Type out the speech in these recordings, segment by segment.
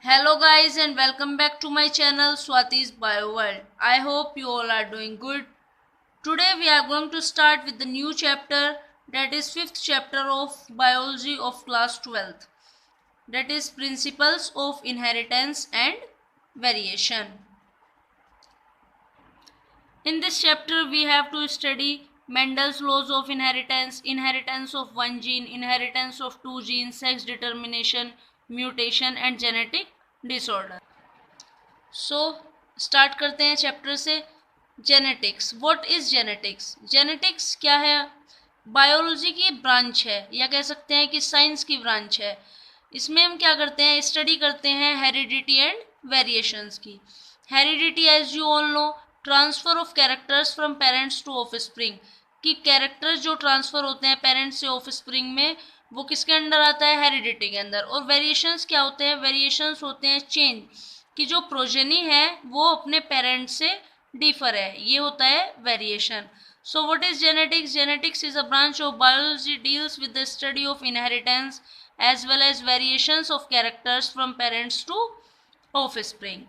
Hello guys and welcome back to my channel Swati's Bio World. I hope you all are doing good. Today we are going to start with the new chapter, that is fifth chapter of biology of class 12th, that is principles of inheritance and variation. In this chapter we have to study Mendel's laws of inheritance, inheritance of one gene, inheritance of two genes, sex determination, mutation and genetic disorder. Start करते हैं chapter से। Genetics, what is genetics? Genetics क्या है? Biology की branch है, या कह सकते हैं कि साइंस की ब्रांच है। इसमें हम क्या करते हैं? स्टडी करते हैं हेरिडिटी एंड वेरिएशंस की। Heredity as you all know, transfer of characters from parents to offspring, कि कैरेक्टर्स जो ट्रांसफर होते हैं पेरेंट्स से ऑफस्प्रिंग में, वो किसके अंडर आता है? हेरिडिटी के अंदर। और वेरिएशंस क्या होते हैं? वेरिएशंस होते हैं चेंज, कि जो प्रोजेनी है वो अपने पेरेंट्स से डिफर है, ये होता है variation. So what is genetics? Genetics is a branch of biology deals with the study of inheritance as well as variations of characters from parents to offspring.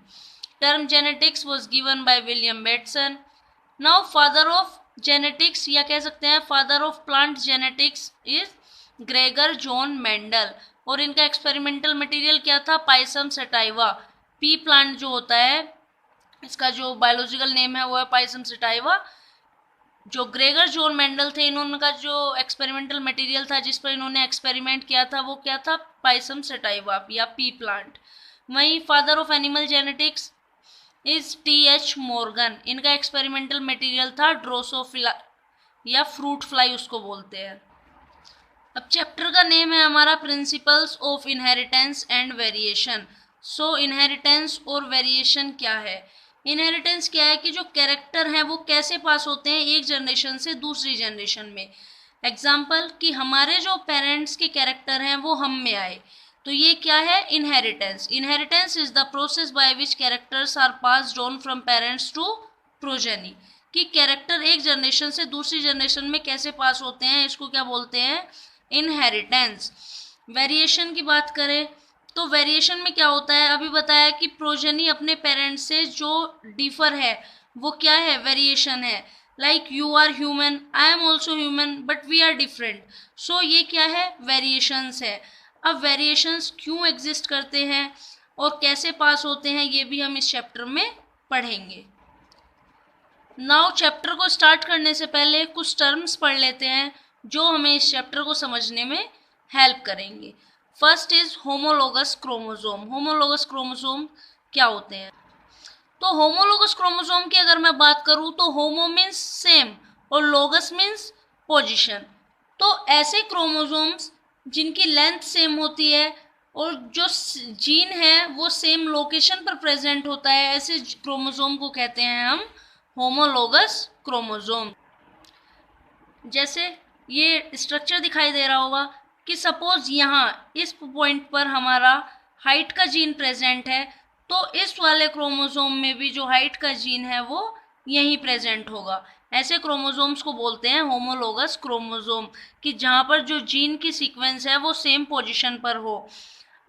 Term genetics was given by William Bateson. Now father of genetics, या कह सकते हैं father of plant genetics is Gregor John Mendel, और इनका experimental material क्या था? Pisum sativa. P plant जो होता है, इसका जो बायोलॉजिकल नेम है वो है पाइसम सटाइवा। जो ग्रेगर जॉन मेंडल थे, इन्होंने का जो एक्सपेरिमेंटल मटेरियल था जिस पर इन्होंने एक्सपेरिमेंट किया था वो क्या था? पाइसम सटाइवा या पी प्लांट। वहीं father of animal genetics is TH. Morgan, इनका एक्सपेरिमेंटल मटेरियल था ड्रोसोफिला या फ्रूट फ्लाई उसको बोलते हैं। अब चैप्टर का नेम है हमारा principles of inheritance and variation. So inheritance और वेरिएशन क्या है? इनहेरिटेंस क्या है? कि जो कैरेक्टर हैं वो कैसे पास होते हैं एक जनरेशन से दूसरी जनरेशन में। एग्जाम्पल, कि हमारे जो पेरेंट्स के कैरेक्टर हैं वो हम में आए, तो ये क्या है? Inheritance. Inheritance is the process by which characters are passed on from parents to progeny, कि कैरेक्टर एक जनरेशन से दूसरी जनरेशन में कैसे पास होते हैं, इसको क्या बोलते हैं? इनहेरिटेंस। वेरिएशन की बात करें तो वेरिएशन में क्या होता है? अभी बताया कि प्रोजेनी अपने पेरेंट्स से जो डिफर है वो क्या है? वेरिएशन है। Like you are human, I am also human, but we are different. So ये क्या है? वेरिएशंस है। अब वेरिएशंस क्यों एग्जिस्ट करते हैं और कैसे पास होते हैं, ये भी हम इस चैप्टर में पढ़ेंगे। नाउ चैप्टर को स्टार्ट करने से पहले कुछ टर्म्स पढ़ लेते हैं जो हमें इस चैप्टर को समझने में हेल्प करेंगे। First is homologous chromosome. Homologous chromosome क्या होते हैं? तो होमोलोगस क्रोमोसोम की अगर मैं बात करूं तो होमो मीन्स सेम और लोगस मीन्स पोजीशन। तो ऐसे क्रोमोसोम्स जिनकी लेंथ सेम होती है और जो जीन है वो सेम लोकेशन पर प्रेजेंट होता है, ऐसे क्रोमोसोम को कहते हैं हम होमोलोगस क्रोमोसोम। जैसे ये स्ट्रक्चर दिखाई दे रहा होगा कि सपोज यहाँ इस पॉइंट पर हमारा हाइट का जीन प्रेजेंट है, तो इस वाले क्रोमोसोम में भी जो हाइट का जीन है वो यहीं प्रेजेंट होगा। ऐसे क्रोमोसोम्स को बोलते हैं होमोलोगस क्रोमोसोम, कि जहाँ पर जो जीन की सीक्वेंस है वो सेम पोजीशन पर हो।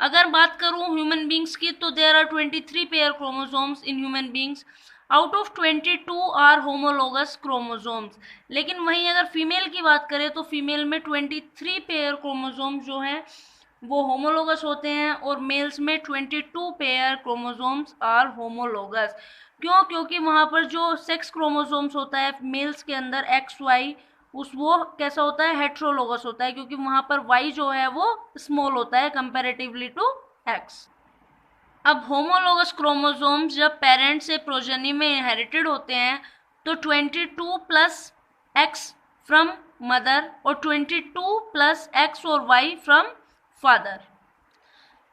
अगर बात करूँ ह्यूमन बींग्स की, तो there are 23 pair chromosomes in human beings. Out of 22 are homologous chromosomes. लेकिन वहीं अगर फीमेल की बात करें तो फीमेल में 23 पेयर क्रोमोसोम्स जो हैं वो होमोलोगस होते हैं, और मेल्स में 22 पेयर क्रोमोसोम्स आर होमोलोगस। क्यों? क्योंकि वहाँ पर जो सेक्स क्रोमोसोम्स होता है मेल्स के अंदर XY, वो कैसा होता है? हेट्रोलोगस होता है, क्योंकि वहाँ पर Y जो है वो स्मॉल होता है कंपैरेटिवली टू X। अब होमोलोगस क्रोमोसोम्स जब पेरेंट से प्रोजेनी में इनहेरिटेड होते हैं तो 22 प्लस X फ्रॉम मदर और 22 प्लस X और Y from father.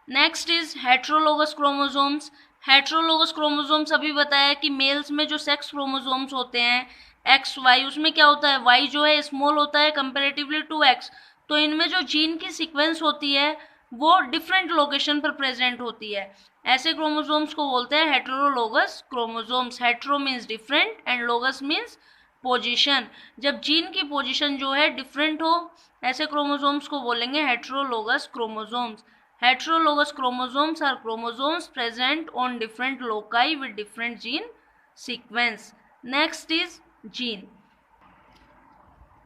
Next is heterologous chromosomes. Heterologous chromosomes अभी बताया कि मेल्स में जो सेक्स क्रोमोसोम्स होते हैं XY, उसमें क्या होता है? Y जो है स्मॉल होता है कंपैरेटिवली टू X, तो इनमें जो जीन की सीक्वेंस होती है वो डिफरेंट लोकेशन पर प्रेजेंट होती है। ऐसे क्रोमोसोम्स को बोलते हैं heterologous chromosomes. Hetero means different and लोगस means position. जब जीन की पोजीशन जो है डिफरेंट हो, ऐसे क्रोमोसोम्स को बोलेंगे heterologous chromosomes. Heterologous chromosomes are chromosomes present on different loci with different gene sequence. Next is gene.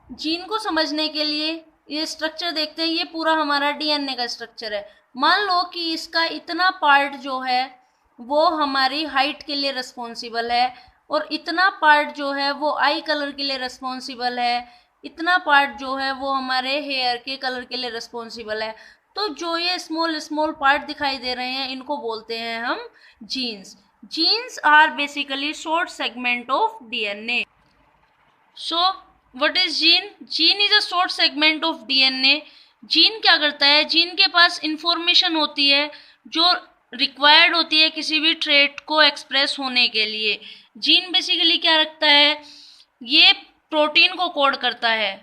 Gene को समझने के लिए ये स्ट्रक्चर देखते हैं. ये पूरा हमारा डीएनए का स्ट्रक्चर है. मान लो कि इसका इतना पार्ट जो है वो हमारी हाइट के लिए रिस्पॉन्सिबल है और इतना पार्ट जो है वो आई कलर के लिए रिस्पॉन्सिबल है, इतना पार्ट जो है वो हमारे हेयर के कलर के लिए रिस्पॉन्सिबल है. तो जो ये स्मॉल स्मॉल पार्ट दिखाई दे रहे हैं इनको बोलते हैं हम genes. Genes are basically short segment of DNA. So what is gene? Gene is a short segment of DNA. Gene क्या करता है? जीन के पास इंफॉर्मेशन होती है जो रिक्वायर्ड होती है किसी भी ट्रेट को एक्सप्रेस होने के लिए. जीन बेसिकली क्या रखता है? ये प्रोटीन को कोड करता है.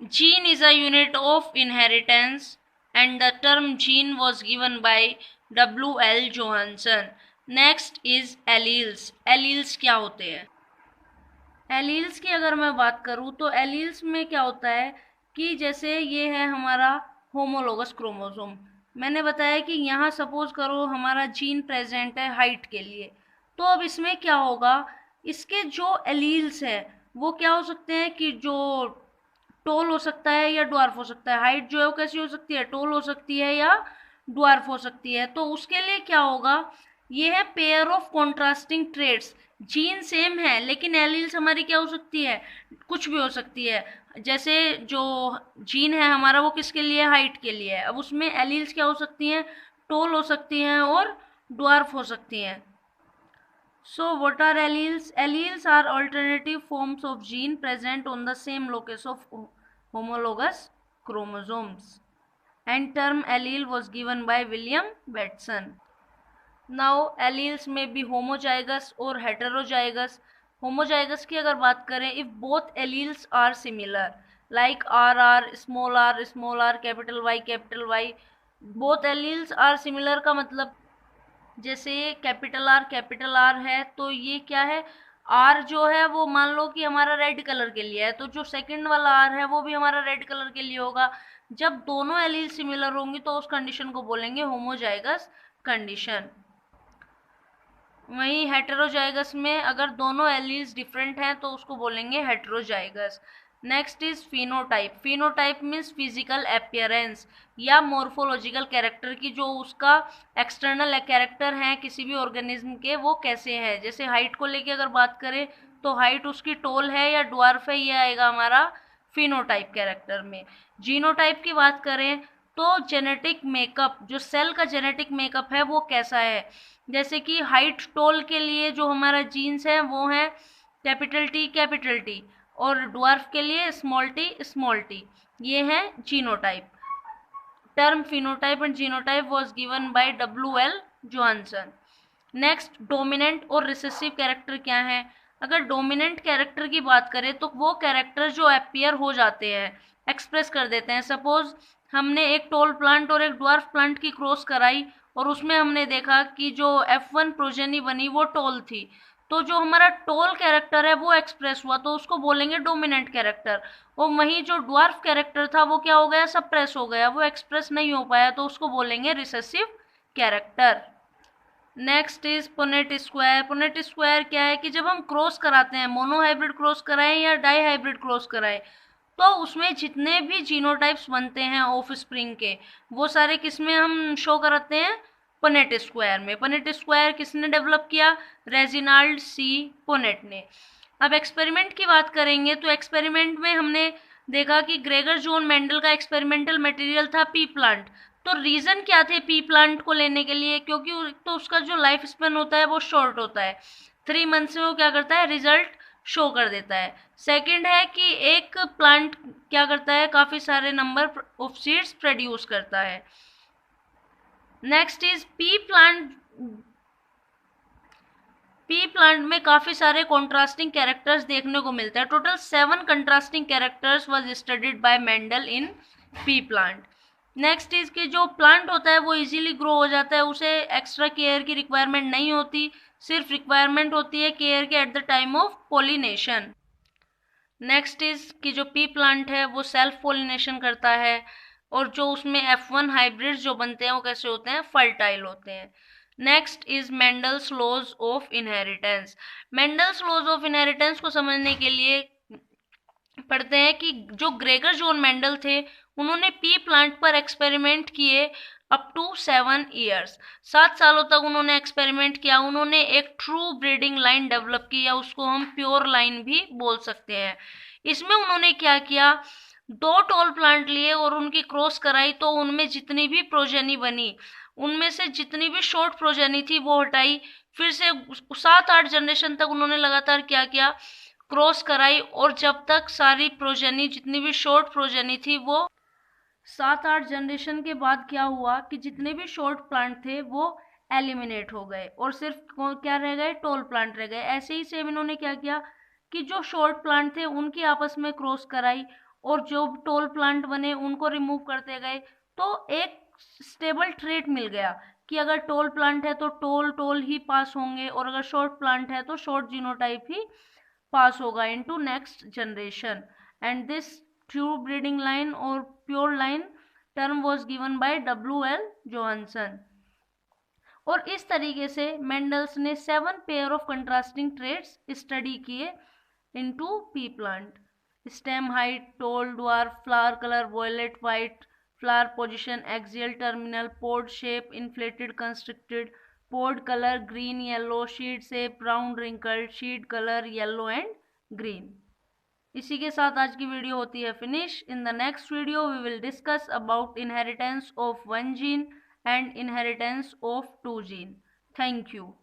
Gene is a unit of inheritance and the term gene was given by W.L. Johansen. Next is alleles. Alleles क्या होते हैं? एलील्स की अगर मैं बात करूँ तो एलील्स में क्या होता है कि जैसे ये है हमारा होमोलोगस क्रोमोसोम. मैंने बताया कि यहाँ सपोज करो हमारा जीन प्रेजेंट है हाइट के लिए, तो अब इसमें क्या होगा, इसके जो एलील्स है वो क्या हो सकते हैं कि जो टोल हो सकता है या ड्वार्फ हो सकता है. हाइट जो है वो कैसी हो सकती है? टोल हो सकती है या ड्वार्फ हो सकती है. तो उसके लिए क्या होगा, ये है pair of contrasting traits. Gene same है लेकिन एलील्स हमारी क्या हो सकती है? कुछ भी हो सकती है. जैसे जो जीन है हमारा वो किसके लिए? हाइट के लिए है. अब उसमें एलील्स क्या हो सकती हैं? टोल हो सकती हैं और ड्वार्फ हो सकती हैं. So what are alleles? Alleles are alternative forms of gene present on the same locus of homologous chromosomes. And term allele was given by William Batson. Now alleles may be homozygous or heterozygous. Homozygous की अगर बात करें, if both alleles are similar, like RR, small r, capital Y, both alleles are similar का मतलब जैसे capital R है तो ये क्या है, आर जो है वो मान लो कि हमारा रेड कलर के लिए है, तो जो सेकंड वाला आर है वो भी हमारा रेड कलर के लिए होगा. जब दोनों एलील सिमिलर होंगी तो उस कंडीशन को बोलेंगे होमोजाइगस कंडीशन. वहीं हेटेरोजाइगस में अगर दोनों एलील्स डिफरेंट हैं तो उसको बोलेंगे heterozygous. Next is phenotype. Phenotype means physical appearance या मोर्फोलॉजिकल कैरेक्टर की, जो उसका एक्सटर्नल कैरेक्टर है किसी भी ऑर्गेनिज्म के वो कैसे है. जैसे हाइट को लेके अगर बात करें तो हाइट उसकी टोल है या ड्वार्फ है, ये आएगा हमारा फिनोटाइप कैरेक्टर में. जीनोटाइप की बात करें तो जेनेटिक मेकअप, जो सेल का जेनेटिक मेकअप है वो कैसा है. जैसे कि हाइट टोल के लिए जो हमारा जीन्स है वो है कैपिटल टी और ड्वार्फ के लिए स्मॉल टी. ये है genotype. Term phenotype and genotype was given by W.L. Johnson. Next, dominant और रिसेसिव कैरेक्टर क्या है. अगर डोमिनेंट कैरेक्टर की बात करें तो वो कैरेक्टर जो अपीयर हो जाते हैं, एक्सप्रेस कर देते हैं. सपोज हमने एक टॉल प्लांट और एक ड्वार्फ प्लांट की क्रॉस कराई और उसमें हमने देखा कि जो F1 प्रोजेनी बनी वो टॉल थी, तो जो हमारा टॉल कैरेक्टर है वो एक्सप्रेस हुआ तो उसको बोलेंगे डोमिनेंट कैरेक्टर. और वहीं जो ड्वार्फ कैरेक्टर था वो क्या हो गया, सप्रेस हो गया, वो एक्सप्रेस नहीं हो पाया तो उसको बोलेंगे recessive character. Next is Punnett square. Punnett square क्या है कि जब हम क्रॉस कराते हैं, मोनोहाइब्रिड क्रॉस कराएं या डाई हाइब्रिड क्रॉस कराएं, तो उसमें जितने भी जीनोटाइप्स बनते हैं ऑफ स्प्रिंग के वो सारे किसमें हम शो कराते हैं, पुनेट स्क्वायर में. पुनेट स्क्वायर किसने डेवलप किया, रेजिनाल्ड सी पुनेट ने. अब एक्सपेरिमेंट की बात करेंगे तो एक्सपेरिमेंट में हमने देखा कि ग्रेगर जॉन मेंडल का एक्सपेरिमेंटल मटेरियल था पी प्लांट. तो रीज़न क्या थे पी प्लांट को लेने के लिए, क्योंकि तो उसका जो लाइफ स्पेन होता है वो शॉर्ट होता है, 3 मंथ्स में वो क्या करता है, रिजल्ट शो कर देता है. सेकंड है कि एक प्लांट क्या करता है, काफ़ी सारे नंबर ऑफ सीड्स प्रोड्यूस करता है. नेक्स्ट इज पी प्लांट में काफ़ी सारे कॉन्ट्रास्टिंग कैरेक्टर्स देखने को मिलता है. Total 7 contrasting characters was studied by Mendel in P plant. Next is कि जो प्लांट होता है वो इजीली ग्रो हो जाता है, उसे एक्स्ट्रा केयर की रिक्वायरमेंट नहीं होती, सिर्फ रिक्वायरमेंट होती है केयर के at the time of pollination. Next is कि जो पी प्लांट है वो सेल्फ पोलिनेशन करता है. और जो उसमें F1 हाइब्रिड जो बनते हैं वो कैसे होते हैं, फर्टाइल होते हैं। Next is Mendel's laws of inheritance. Mendel's laws of inheritance को समझने के लिए पढ़ते हैं कि जो ग्रेगर जॉन मेंडल थे उन्होंने पी प्लांट पर एक्सपेरिमेंट किए अप टू 7 ईयर्स। 7 सालों तक उन्होंने एक्सपेरिमेंट किया। उन्होंने एक ट्रू ब्रीडिंग लाइन डेवलप की, या उसको हम प्योर लाइन भी बोल सकते हैं। इसमें उन्होंने क्या किया, 2 टॉल प्लांट लिए और उनकी क्रॉस कराई, तो उनमें जितनी भी प्रोजेनी बनी उनमें से जितनी भी शॉर्ट प्रोजेनी थी वो हटाई। फिर से 7-8 जनरेशन तक उन्होंने लगातार क्या किया, क्रॉस कराई, और जब तक सारी प्रोजेनी जितनी भी शॉर्ट प्रोजेनी थी वो 7-8 जनरेशन के बाद क्या हुआ कि जितने भी शॉर्ट प्लांट थे वो एलिमिनेट हो गए और सिर्फ क्या रह गए, टॉल प्लांट रह गए। ऐसे ही सेम इन्होंने क्या किया कि जो शॉर्ट प्लांट थे उनकी आपस में क्रॉस कराई और जो टॉल प्लांट बने उनको रिमूव करते गए। तो एक स्टेबल ट्रेट मिल गया कि अगर टॉल प्लांट है तो टॉल टॉल ही पास होंगे, और अगर शॉर्ट प्लांट है तो शॉर्ट जीनोटाइप ही पास होगा into next generation. And this true breeding line और pure line term was given by W.L. Johannsen. और इस तरीके से मेंडल्स ने 7 pair of contrasting traits study किए into pea plant. Stem height, tall, dwarf, flower colour, violet white, flower position, axial terminal, pod shape, inflated constricted, pod colour green yellow, seed shape round wrinkled, seed colour yellow and green. इसी के साथ आज की video होती है finish. In the next video we will discuss about inheritance of 1 gene and inheritance of 2 gene. Thank you.